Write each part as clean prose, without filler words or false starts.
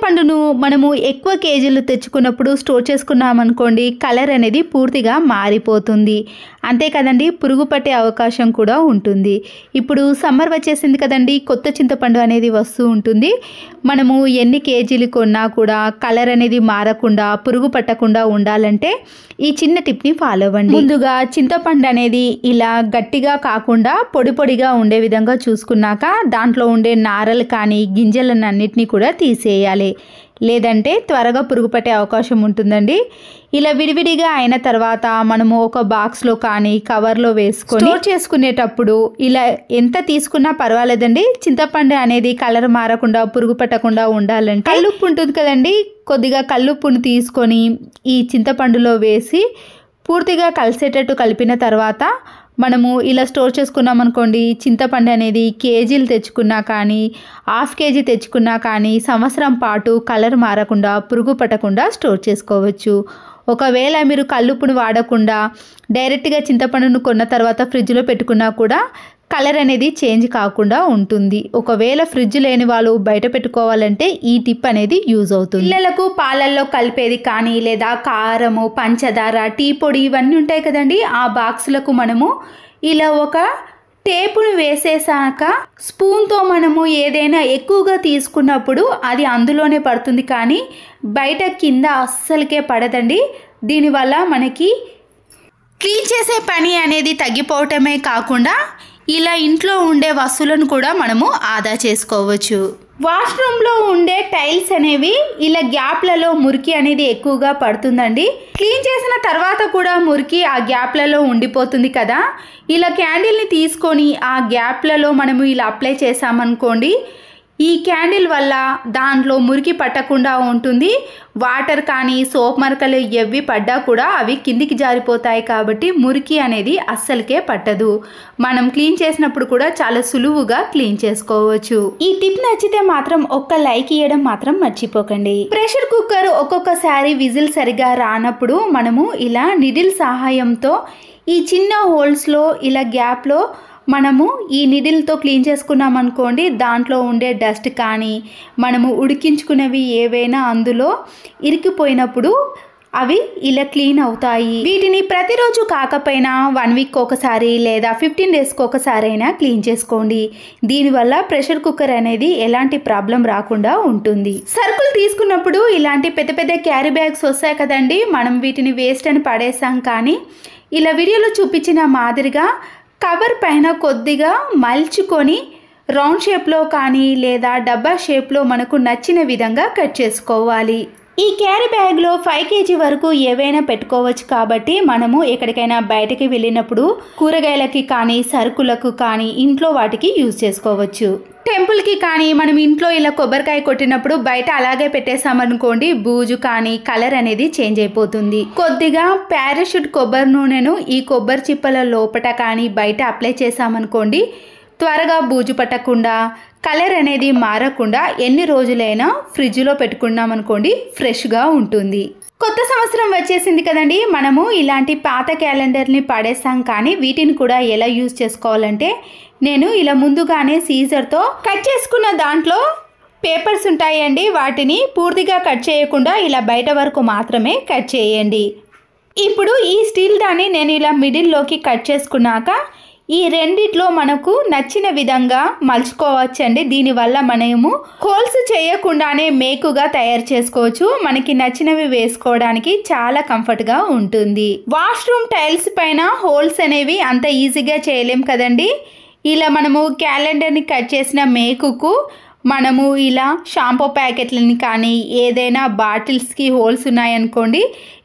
చింతపండును మనము ఎక్కువ కేజీలు తెచ్చుకున్నప్పుడు స్టోర్ చేసుకున్నామనుకోండి, కలర్ అనేది పూర్తిగా మారిపోతుంది. అంతే కదండి, పురుగు పట్టే అవకాశం కూడా ఉంటుంది. ఇప్పుడు సమ్మర్ వచ్చేసింది కదండి, కొత్త చింతపండు అనేది వస్తూ ఉంటుంది. మనము ఎన్ని కేజీలు కొన్నా కూడా కలర్ అనేది మారకుండా, పురుగు పట్టకుండా ఉండాలంటే ఈ చిన్న టిప్ని ఫాలో అవ్వండి. ముందుగా చింతపండు అనేది ఇలా గట్టిగా కాకుండా పొడి పొడిగా ఉండే విధంగా చూసుకున్నాక దాంట్లో ఉండే నారలు కానీ గింజలను అన్నిటినీ కూడా తీసేయాలి. లేదంటే త్వరగా పురుగు పట్టే అవకాశం ఉంటుందండి. ఇలా విడివిడిగా అయిన తర్వాత మనము ఒక బాక్స్లో కానీ కవర్లో వేసుకొని స్టోర్ చేసుకునేటప్పుడు ఇలా ఎంత తీసుకున్నా పర్వాలేదండి. చింతపండు అనేది కలర్ మారకుండా పురుగు పట్టకుండా ఉండాలంటే కల్లుప్పు ఉంటుంది కదండి, కొద్దిగా కల్లుప్పును తీసుకొని ఈ చింతపండులో వేసి పూర్తిగా కలిసేటట్టు కలిపిన తర్వాత మనము ఇలా స్టోర్ చేసుకున్నాం అనుకోండి, చింతపండు అనేది కేజీలు తెచ్చుకున్నా కానీ హాఫ్ కేజీ తెచ్చుకున్నా కానీ సంవత్సరం పాటు కలర్ మారకుండా పురుగు పట్టకుండా స్టోర్ చేసుకోవచ్చు. ఒకవేళ మీరు కల్లుప్పును వాడకుండా డైరెక్ట్గా చింతపండును కొన్న తర్వాత ఫ్రిడ్జ్లో పెట్టుకున్నా కూడా కలర్ అనేది చేంజ్ కాకుండా ఉంటుంది. ఒకవేళ ఫ్రిడ్జ్ లేని వాళ్ళు బయట పెట్టుకోవాలంటే ఈ టిప్ అనేది యూజ్ అవుతుంది. పిల్లలకు పాలల్లో కలిపేది కానీ లేదా కారము, పంచదార, టీ పొడి ఇవన్నీ ఉంటాయి కదండి, ఆ బాక్సులకు మనము ఇలా ఒక టేపును వేసేసాక స్పూన్తో మనము ఏదైనా ఎక్కువగా తీసుకున్నప్పుడు అది అందులోనే పడుతుంది, కానీ బయట కింద అస్సలకే పడదండి. దీనివల్ల మనకి క్లీన్ చేసే పని అనేది తగ్గిపోవటమే కాకుండా ఇలా ఇంట్లో ఉండే వస్తువులను కూడా మనము ఆదా చేసుకోవచ్చు. వాష్రూమ్లో ఉండే టైల్స్ అనేవి ఇలా గ్యాప్లలో మురికి అనేది ఎక్కువగా పడుతుందండి. క్లీన్ చేసిన తర్వాత కూడా మురికి ఆ గ్యాప్లలో ఉండిపోతుంది కదా. ఇలా క్యాండిల్ని తీసుకొని ఆ గ్యాప్లలో మనము ఇలా అప్లై చేసామనుకోండి, ఈ క్యాండిల్ వల్ల దాంట్లో మురికి పట్టకుండా ఉంటుంది. వాటర్ కానీ సోప్ మరకలు ఎవ్వి పడ్డా కూడా అవి కిందికి జారిపోతాయి కాబట్టి మురికి అనేది అస్సలకే పట్టదు. మనం క్లీన్ చేసినప్పుడు కూడా చాలా సులువుగా క్లీన్ చేసుకోవచ్చు. ఈ టిప్ నచ్చితే మాత్రం ఒక్క లైక్ ఇవ్వడం మాత్రం మర్చిపోకండి. ప్రెషర్ కుక్కర్ ఒక్కొక్కసారి విజిల్ సరిగా రానప్పుడు మనము ఇలా నిడిల్ సహాయంతో ఈ చిన్న హోల్స్లో ఇలా గ్యాప్లో మనము ఈ నిడిల్తో క్లీన్ చేసుకున్నాం అనుకోండి, దాంట్లో ఉండే డస్ట్ కానీ మనము ఉడికించుకునేవి ఏవైనా అందులో ఇరికిపోయినప్పుడు అవి ఇలా క్లీన్ అవుతాయి. వీటిని ప్రతిరోజు కాకపోయినా 1 వీక్ ఒకసారి లేదా 15 డేస్కి ఒకసారి అయినా క్లీన్ చేసుకోండి. దీనివల్ల ప్రెషర్ కుక్కర్ అనేది ఎలాంటి ప్రాబ్లం రాకుండా ఉంటుంది. సరుకులు తీసుకున్నప్పుడు ఇలాంటి పెద్ద పెద్ద క్యారీ బ్యాగ్స్ వస్తాయి కదండి, మనం వీటిని వేస్ట్ అని పడేసాం, కానీ ఇలా వీడియోలో చూపించిన మాదిరిగా కవర్ పైన కొద్దిగా మల్చుకొని రౌండ్ షేప్లో కానీ లేదా డబ్బా షేప్లో మనకు నచ్చిన విధంగా కట్ చేసుకోవాలి. ఈ క్యారీ బ్యాగ్లో 5 కేజీ వరకు ఏవైనా పెట్టుకోవచ్చు కాబట్టి మనము ఎక్కడికైనా బయటకి వెళ్ళినప్పుడు కూరగాయలకి కానీ సరుకులకు కానీ ఇంట్లో వాటికి యూజ్ చేసుకోవచ్చు. టెంపుల్కి కానీ మనం ఇంట్లో ఇలా కొబ్బరికాయ కొట్టినప్పుడు బయట అలాగే పెట్టేసామనుకోండి, బూజు కానీ కలర్ అనేది చేంజ్ అయిపోతుంది. కొద్దిగా పారాషూట్ కొబ్బరి నూనెను ఈ కొబ్బరి చిప్పల లోపట కానీ బయట అప్లై చేసామనుకోండి, త్వరగా బూజు పట్టకుండా కలర్ అనేది మారకుండా ఎన్ని రోజులైనా ఫ్రిడ్జ్లో పెట్టుకున్నామనుకోండి ఫ్రెష్గా ఉంటుంది. కొత్త సంవత్సరం వచ్చేసింది కదండి, మనము ఇలాంటి పాత క్యాలెండర్ని పడేస్తాం, కానీ వీటిని కూడా ఎలా యూజ్ చేసుకోవాలంటే నేను ఇలా ముందుగానే సీజర్తో కట్ చేసుకున్న దాంట్లో పేపర్స్ ఉంటాయండి, వాటిని పూర్తిగా కట్ చేయకుండా ఇలా బయట వరకు మాత్రమే కట్ చేయండి. ఇప్పుడు ఈ స్టీల్ దాన్ని నేను ఇలా మిడిల్లోకి కట్ చేసుకున్నాక ఈ రెండిట్లో మనకు నచ్చిన విధంగా మలుచుకోవచ్చండి. దీనివల్ల మనము హోల్స్ చేయకుండానే మేకుగా తయారు చేసుకోవచ్చు. మనకి నచ్చినవి వేసుకోవడానికి చాలా కంఫర్ట్గా ఉంటుంది. వాష్రూమ్ టైల్స్ పైన హోల్స్ అనేవి అంత ఈజీగా చేయలేం కదండి. ఇలా మనము క్యాలెండర్ని కట్ చేసిన మేకుకు మనము ఇలా షాంపూ ప్యాకెట్లని కానీ ఏదైనా బాటిల్స్కి హోల్స్ ఉన్నాయనుకోండి,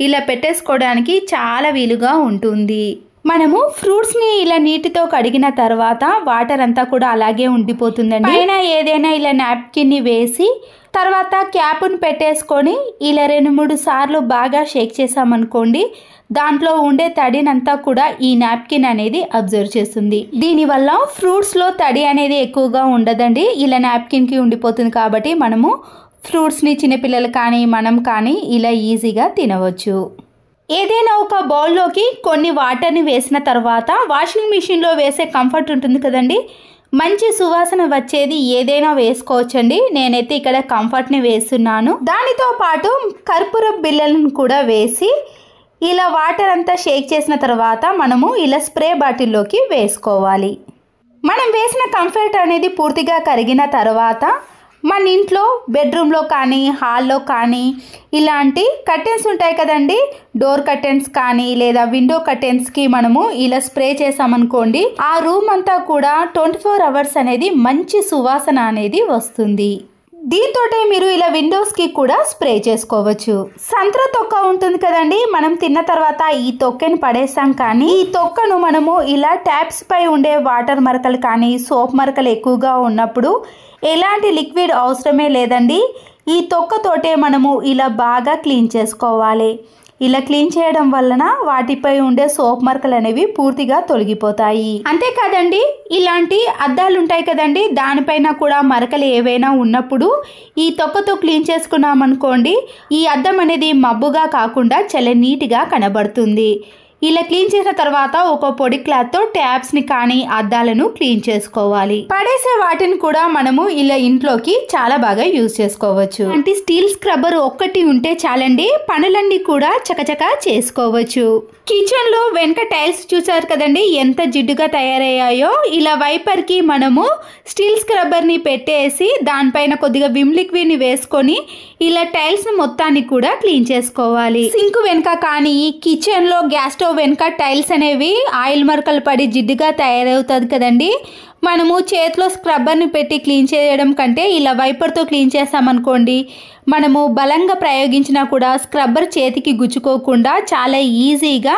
ఇలా పెట్టేసుకోవడానికి చాలా వీలుగా ఉంటుంది. మనము ఫ్రూట్స్ని ఇలా నీటితో కడిగిన తర్వాత వాటర్ అంతా కూడా అలాగే ఉండిపోతుందండి. పైన ఏదైనా ఇలా నాప్కిన్ని వేసి తర్వాత క్యాప్ను పెట్టేసుకొని ఇలా 2-3 సార్లు బాగా షేక్ చేసామనుకోండి, దాంట్లో ఉండే తడినంతా కూడా ఈ నాప్కిన్ అనేది అబ్జర్వ్ చేస్తుంది. దీనివల్ల ఫ్రూట్స్లో తడి అనేది ఎక్కువగా ఉండదండి, ఇలా నాప్కిన్కి ఉండిపోతుంది. కాబట్టి మనము ఫ్రూట్స్ని చిన్నపిల్లలు కానీ మనం కానీ ఇలా ఈజీగా తినవచ్చు. ఏదైనా ఒక బౌల్లోకి కొన్ని వాటర్ని వేసిన తర్వాత వాషింగ్ మిషన్లో వేసే కంఫర్ట్ ఉంటుంది కదండి, మంచి సువాసన వచ్చేది ఏదైనా వేసుకోవచ్చండి. నేనైతే ఇక్కడ కంఫర్ట్ని వేస్తున్నాను. దానితో పాటు కర్పూర బిళ్ళలను కూడా వేసి ఇలా వాటర్ అంతా షేక్ చేసిన తర్వాత మనము ఇలా స్ప్రే బాటిల్లోకి వేసుకోవాలి. మనం వేసిన కంఫర్ట్ అనేది పూర్తిగా కరిగిన తర్వాత మన ఇంట్లో బెడ్రూమ్లో కానీ హాల్లో కానీ ఇలాంటి కర్టెన్స్ ఉంటాయి కదండి, డోర్ కర్టెన్స్ కానీ లేదా విండో కర్టెన్స్కి మనము ఇలా స్ప్రే చేసామనుకోండి, ఆ రూమ్ అంతా కూడా 24 అవర్స్ అనేది మంచి సువాసన అనేది వస్తుంది. దీంతో మీరు ఇలా విండోస్కి కూడా స్ప్రే చేసుకోవచ్చు. సంత్ర తొక్క ఉంటుంది కదండి, మనం తిన్న తర్వాత ఈ తొక్కని పడేస్తాం, కానీ ఈ తొక్కను మనము ఇలా ట్యాప్స్ పై ఉండే వాటర్ మరకలు కానీ సోప్ మరకలు ఎక్కువగా ఉన్నప్పుడు ఎలాంటి లిక్విడ్ అవసరమే లేదండి. ఈ తొక్కతోటే మనము ఇలా బాగా క్లీన్ చేసుకోవాలి. ఇలా క్లీన్ చేయడం వలన వాటిపై ఉండే సోప్ మరకలు అనేవి పూర్తిగా తొలగిపోతాయి. అంతేకాదండి, ఇలాంటి అద్దాలు ఉంటాయి కదండి, దానిపైన కూడా మరకలు ఏవైనా ఉన్నప్పుడు ఈ తొక్కతో క్లీన్ చేసుకున్నామనుకోండి, ఈ అద్దం అనేది మబ్బుగా కాకుండా చాలా నీట్గా కనబడుతుంది. ఇలా క్లీన్ చేసిన తర్వాత ఒక పొడి క్లాత్తో ట్యాప్స్ని కానీ అద్దాలను క్లీన్ చేసుకోవాలి. పడేసే వాటిని కూడా మనము ఇలా ఇంట్లోకి చాలా బాగా యూజ్ చేసుకోవచ్చు. అంటే స్టీల్ స్క్రబ్బర్ ఒక్కటి ఉంటే చాలండి, పనులన్నీ కూడా చకచకా చేసుకోవచ్చు. కిచెన్ లో వెనక టైల్స్ చూసారు కదండి ఎంత జిడ్డుగా తయారయ్యాయో. ఇలా వైపర్ కి మనము స్టీల్ స్క్రబ్బర్ ని పెట్టేసి దానిపైన కొద్దిగా విమ్ లిక్విడ్ ని వేసుకొని ఇలా టైల్స్ మొత్తాన్ని కూడా క్లీన్ చేసుకోవాలి. సింక్ వెనక కానీ కిచెన్ లో గ్యాస్ స్టవ్ వెనక టైల్స్ అనేవి ఆయిల్ మరకలు పడి జిడ్డుగా తయారవుతుంది కదండి. మనము చేతిలో స్క్రబ్బర్ని పెట్టి క్లీన్ చేయడం కంటే ఇలా వైపర్తో క్లీన్ చేసామనుకోండి, మనము బలంగా ప్రయోగించినా కూడా స్క్రబ్బర్ చేతికి గుచ్చుకోకుండా చాలా ఈజీగా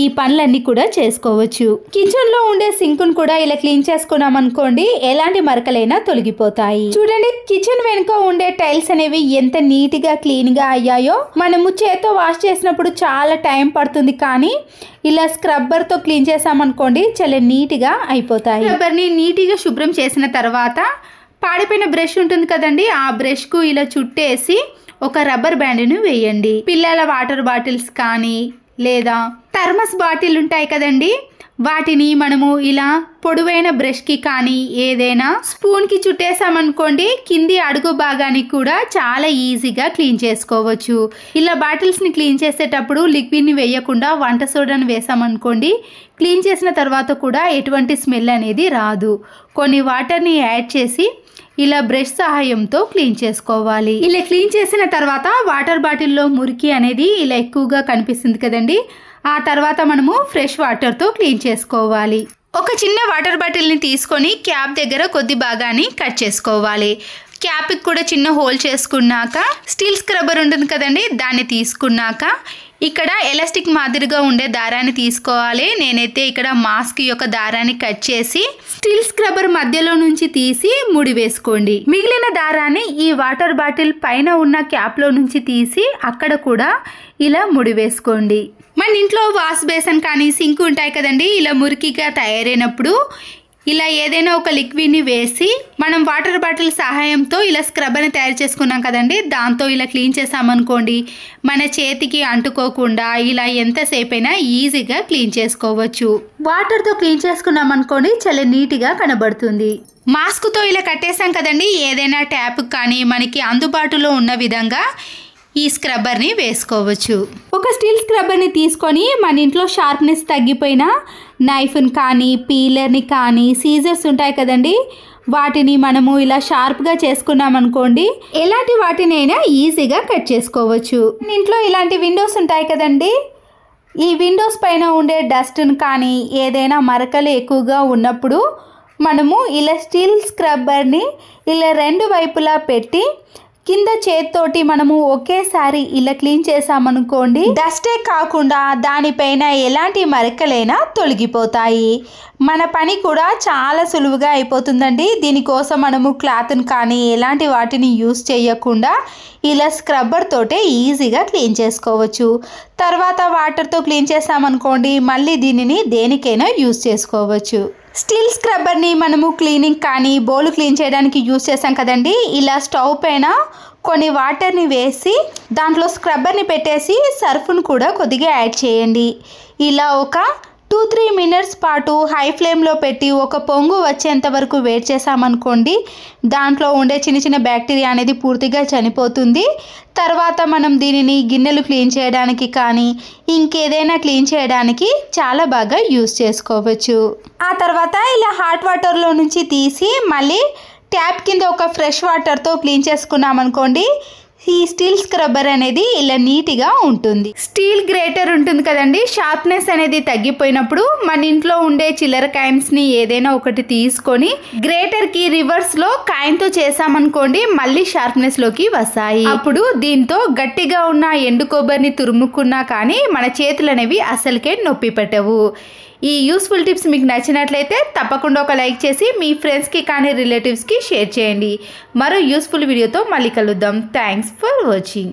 ఈ పనులన్నీ కూడా చేసుకోవచ్చు. కిచెన్లో ఉండే సింక్ను కూడా ఇలా క్లీన్ చేసుకున్నాం అనుకోండి, ఎలాంటి మరకలైనా తొలగిపోతాయి. చూడండి, కిచెన్ వెనుక ఉండే టైల్స్ అనేవి ఎంత నీట్గా క్లీన్గా అయ్యాయో. మనము చేత్తో వాష్ చేసినప్పుడు చాలా టైం పడుతుంది, కానీ ఇలా స్క్రబ్బర్తో క్లీన్ చేసామనుకోండి చాలా నీట్గా అయిపోతాయి. స్క్రబ్బర్ని నీట్గా శుభ్రం చేసిన తర్వాత పాడిపోయిన బ్రష్ ఉంటుంది కదండి, ఆ బ్రష్కు ఇలా చుట్టేసి ఒక రబ్బర్ బ్యాండ్ను వేయండి. పిల్లల వాటర్ బాటిల్స్ కానీ లేదా థర్మస్ బాటిల్ ఉంటాయి కదండి, వాటిని మనము ఇలా పొడవైన బ్రష్కి కానీ ఏదైనా స్పూన్కి చుట్టేసామనుకోండి, కింది అడుగు భాగాన్ని కూడా చాలా ఈజీగా క్లీన్ చేసుకోవచ్చు. ఇలా బాటిల్స్ని క్లీన్ చేసేటప్పుడు లిక్విడ్ని వేయకుండా వంట సోడాను వేసామనుకోండి, క్లీన్ చేసిన తర్వాత కూడా ఎటువంటి స్మెల్ అనేది రాదు. కొన్ని వాటర్ని యాడ్ చేసి ఇలా బ్రష్ సహాయంతో క్లీన్ చేసుకోవాలి. ఇలా క్లీన్ చేసిన తర్వాత వాటర్ బాటిల్లో మురికి అనేది ఇలా ఎక్కువగా కనిపిస్తుంది కదండి, ఆ తర్వాత మనము ఫ్రెష్ వాటర్తో క్లీన్ చేసుకోవాలి. ఒక చిన్న వాటర్ బాటిల్ని తీసుకొని క్యాప్ దగ్గర కొద్ది భాగాన్ని కట్ చేసుకోవాలి. క్యాప్కి కూడా చిన్న హోల్ చేసుకున్నాక స్టీల్ స్క్రబ్బర్ ఉంటుంది కదండి, దాన్ని తీసుకున్నాక ఇక్కడ ఎలాస్టిక్ మాదిరిగా ఉండే దారాన్ని తీసుకోవాలి. నేనైతే ఇక్కడ మాస్క్ యొక్క దారాన్ని కట్ చేసి స్టీల్ స్క్రబ్బర్ మధ్యలో నుంచి తీసి ముడి వేసుకోండి. మిగిలిన దారాన్ని ఈ వాటర్ బాటిల్ పైన ఉన్న క్యాప్లో నుంచి తీసి అక్కడ కూడా ఇలా ముడి వేసుకోండి. మన ఇంట్లో వాష్ బేసిన్ కానీ సింక్ ఉంటాయి కదండి, ఇలా మురికిగా తయారైనప్పుడు ఇలా ఏదైనా ఒక లిక్విడ్ని వేసి మనం వాటర్ బాటిల్ సహాయంతో ఇలా స్క్రబ్బర్ని తయారు చేసుకున్నాం కదండి, దాంతో ఇలా క్లీన్ చేసామనుకోండి, మన చేతికి అంటుకోకుండా ఇలా ఎంతసేపు అయినా ఈజీగా క్లీన్ చేసుకోవచ్చు. వాటర్తో క్లీన్ చేసుకున్నాం అనుకోండి, చాలా నీట్గా కనబడుతుంది. మాస్క్తో ఇలా కట్టేసాం కదండి, ఏదైనా ట్యాప్ కానీ మనకి అందుబాటులో ఉన్న విధంగా ఈ స్క్రబ్బర్ని వేసుకోవచ్చు. ఒక స్టీల్ స్క్రబ్బర్ని తీసుకొని మన ఇంట్లో షార్ప్నెస్ తగ్గిపోయిన నైఫ్ని కానీ పీలర్ని కానీ సీజర్స్ ఉంటాయి కదండి, వాటిని మనము ఇలా షార్ప్గా చేసుకున్నాం అనుకోండి, ఎలాంటి వాటినైనా ఈజీగా కట్ చేసుకోవచ్చు. ఇంట్లో ఇలాంటి విండోస్ ఉంటాయి కదండి, ఈ విండోస్ పైన ఉండే డస్ట్ని కానీ ఏదైనా మరకలు ఎక్కువగా ఉన్నప్పుడు మనము ఇలా స్టీల్ స్క్రబ్బర్ని ఇలా రెండు వైపులా పెట్టి కింద చేత్తోటి మనము ఒకేసారి ఇలా క్లీన్ చేసామనుకోండి, డస్టే కాకుండా దానిపైన ఎలాంటి మరకలైనా తొలగిపోతాయి. మన పని కూడా చాలా సులువుగా అయిపోతుందండి. దీనికోసం మనము క్లాత్ని కానీ ఎలాంటి వాటిని యూస్ చేయకుండా ఇలా స్క్రబ్బర్ తోటే ఈజీగా క్లీన్ చేసుకోవచ్చు. తర్వాత వాటర్తో క్లీన్ చేసామనుకోండి, మళ్ళీ దీనిని దేనికైనా యూస్ చేసుకోవచ్చు. స్టీల్ స్క్రబ్బర్ని మనము క్లీనింగ్ కానీ బౌల్ క్లీన్ చేయడానికి యూస్ చేసాం కదండి, ఇలా స్టవ్ పైన కొన్ని వాటర్ని వేసి దాంట్లో స్క్రబ్బర్ని పెట్టేసి సర్ఫ్ను కూడా కొద్దిగా యాడ్ చేయండి. ఇలా ఒక 2-3 మినిట్స్ పాటు హై ఫ్లేమ్లో పెట్టి ఒక పొంగు వచ్చేంత వరకు వెయిట్ చేసామనుకోండి, దాంట్లో ఉండే చిన్న చిన్న బ్యాక్టీరియా అనేది పూర్తిగా చనిపోతుంది. తర్వాత మనం దీనిని గిన్నెలు క్లీన్ చేయడానికి కానీ ఇంకేదైనా క్లీన్ చేయడానికి చాలా బాగా యూస్ చేసుకోవచ్చు. ఆ తర్వాత ఇలా హాట్ వాటర్లో నుంచి తీసి మళ్ళీ ట్యాప్ కింద ఒక ఫ్రెష్ వాటర్తో క్లీన్ చేసుకున్నామనుకోండి, ఈ స్టీల్ స్క్రబ్బర్ అనేది ఇలా నీట్గా ఉంటుంది. స్టీల్ గ్రేటర్ ఉంటుంది కదండి, షార్ప్నెస్ అనేది తగ్గిపోయినప్పుడు మన ఇంట్లో ఉండే చిల్లర కాయిన్స్ని ఏదైనా ఒకటి తీసుకొని గ్రేటర్కి రివర్స్లో కాయిన్తో చేసామనుకోండి, మళ్ళీ షార్ప్నెస్లోకి వస్తాయి. అప్పుడు దీంతో గట్టిగా ఉన్న ఎండు కొబ్బరిని తురుముకున్నా కానీ మన చేతులు అనేవి అసలుకే నొప్పి పెట్టవు. ఈ యూస్ఫుల్ టిప్స్ మీకు నచ్చినట్లయితే తప్పకుండా ఒక లైక్ చేసి మీ ఫ్రెండ్స్కి కానీ రిలేటివ్స్కి షేర్ చేయండి. మరో యూస్ఫుల్ వీడియోతో మళ్ళీ కలుద్దాం. Thanks for watching.